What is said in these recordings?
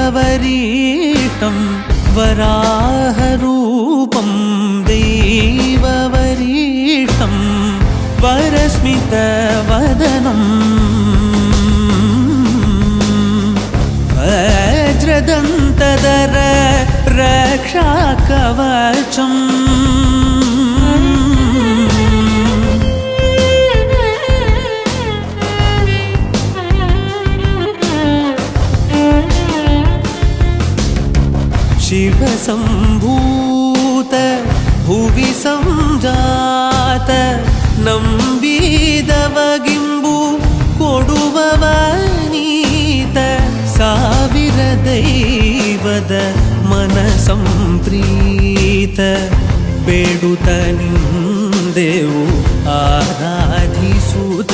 दैववरीष्टं वराहरूपं दैववरीष्टं वरस्मितवदनं वज्रदन्तधर रक्षाकवचम् शिवसम्भूत भुवि संजात ನಂಬಿದವಗಿಂಬು ಕೊಡುವವನೀತ ಸಾವಿರ ದೈವದ ಮನ ಸಂಪ್ರೀತ ಬೇಡುತ್ತ ನಿಂದೆವು ಆರಾಧಿಸುತ್ತ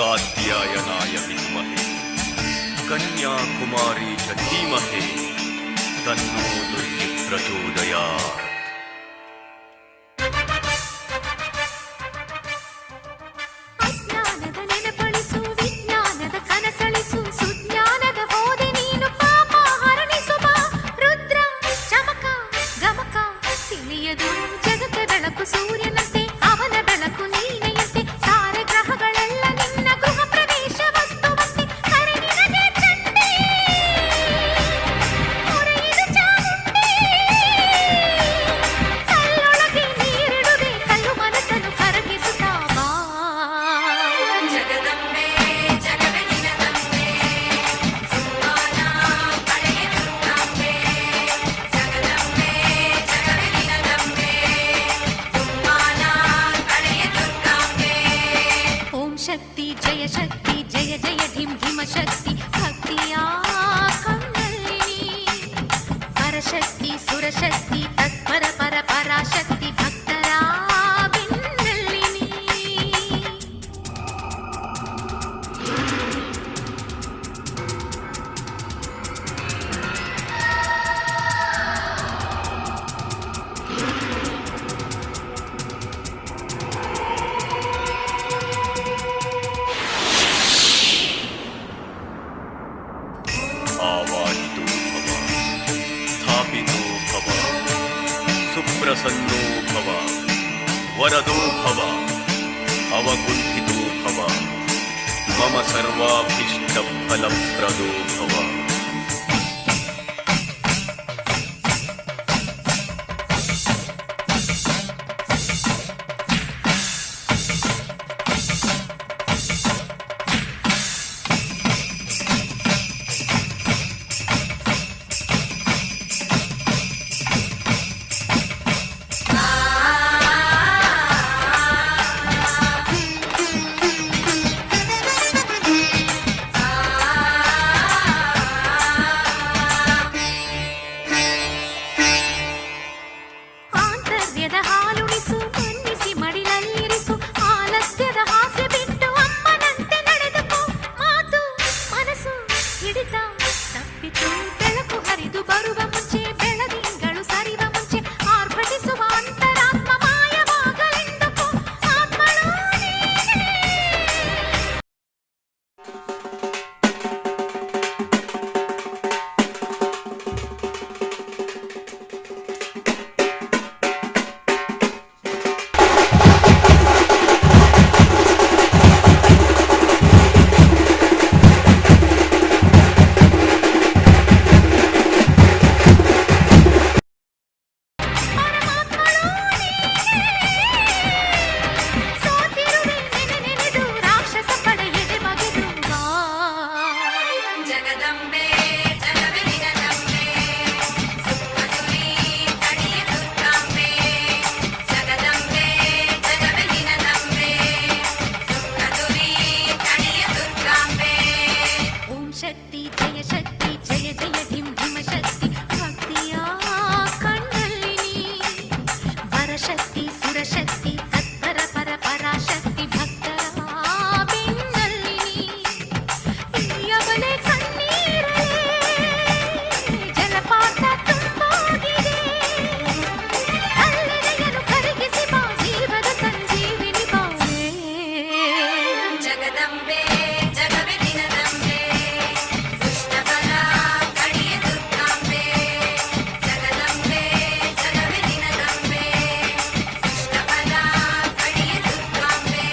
कात्यायनाय विद्महे कन्याकुमारी च धीमहि तन्नो दुर्गे प्रचोदयात्। ಶಕ್ತಿ ಜಯ ಜಯ ಧಿಂ ಧಿಮ ಶಕ್ತಿ ಭಕ್ತಿಯ ಕಣ್ಣಲ್ಲಿ ಪರಶಕ್ತಿ ಸುರಶಕ್ತಿ ತತ್ಪರ ಪರ ಪರಾಶಕ್ತಿ ಭಕ್ತರ ಬೆನ್ನಲ್ಲಿ ನೀ. आवाहितो भव स्थापितो भव सुप्रसन्नो भव वरदो भव अवकुण्ठितो भव मम सर्वाभीष्टफलप्रदो भव. ಆಂತರ್ಯದ ಹಾಲುಣಿಸು ಮನ್ನಿಸಿ ಮಡಿಲಲ್ಲಿರಿಸು ಆಲಸ್ಯದ ಹಾಸ್ಯ ಬಿಟ್ಟು ಅಮ್ಮನಂತೆ ನಡೆದುಕೋ. ಮಾತು ಮನಸ್ಸು ಹಿಡಿತ ತಪ್ಪಿತು ಬೆಳಕು ಹರಿದು ಬರುವ ಮುಂಚೆ ಬೆಳದಿಂಗಳು ಸರಿವ ಮುಂಚೆ ಆರ್ಭಟಿಸುವ ಅಂತರಾತ್ಮ ಮಾಯವಾಗಲೆಂದುಕೋ. ಆತ್ಮಳು ನೀನೇ. ಸೋತಿರುವೆ ನೆನೆದು ರಾಕ್ಷಸ ಪಡೆ ಎದೆ ಬಗೆದು ಬಾ. ಜಗದಂಬೆ ಜಗವೇ ನಿನದಂಬೆ ಸುಖದುರಿ ತಡಿಯ ದುರ್ಗಾಂಬೆ. ಜಗದಂಬೆ ಜಗವೇ ನಿನದಂಬೆ ಸುಖದುರಿ ತಡಿಯ ದುರ್ಗಾಂಬೆ. ಓಂ ಶಕ್ತಿ ಜಯ ಜಯ ಧಿಂ ಧಿಮ ಶಕ್ತಿ ಭಕ್ತಿಯ ಕಣ್ಣಲ್ಲಿ ನೀ. ವರಶಕ್ತಿ ಸುರಶಕ್ತಿ ತತ್ಪರ ಪರ ಪರಾಶಕ್ತಿ ಭಕ್ತರ ಬೆನ್ನಲ್ಲಿ ನೀ. ಈಯವಳೆ ಕಣ್ಣೀರಲೇ ಜಲಪಾತ ತುಂಬೋಗಿದೆ. ಕಲ್ಲೆದೆಯನ್ನು ಕರಗಿಸಿ ಬಾ ಜೀವದ ಸಂಜೀವಿನಿ ಬಾಳೆ. ಜಗದಂಬೆ ಜಗವೇ ನಿನದಂಬೆ ದುಷ್ಟಬಲ ಕಡಿಯ ದುರ್ಗಾಂಬೆ. ಜಗದಂಬೆ ಜಗವೇ ನಿನದಂಬೆ ದುಷ್ಟಬಲ ಕಡಿಯ ದುರ್ಗಾಂಬೆ.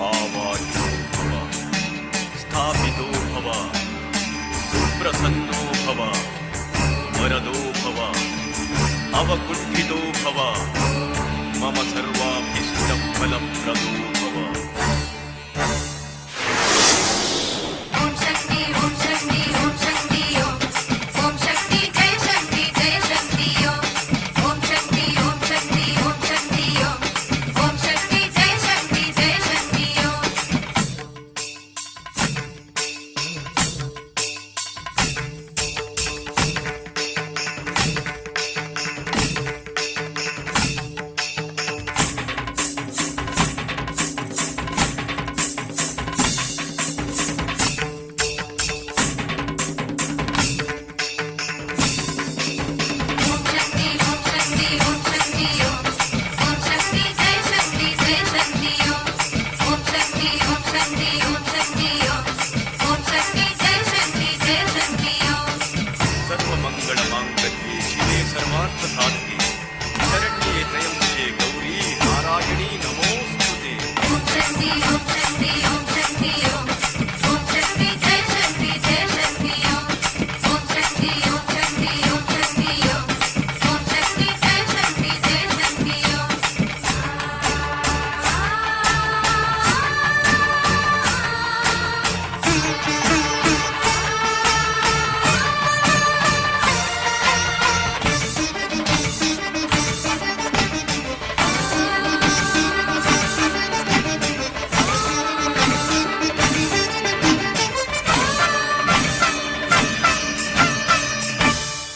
आवाहितो भव स्थापितो भव सुप्रसन्नो भव वरदो भव अवकुण्ठितो भव मम सर्वाभीष्टफलप्रदो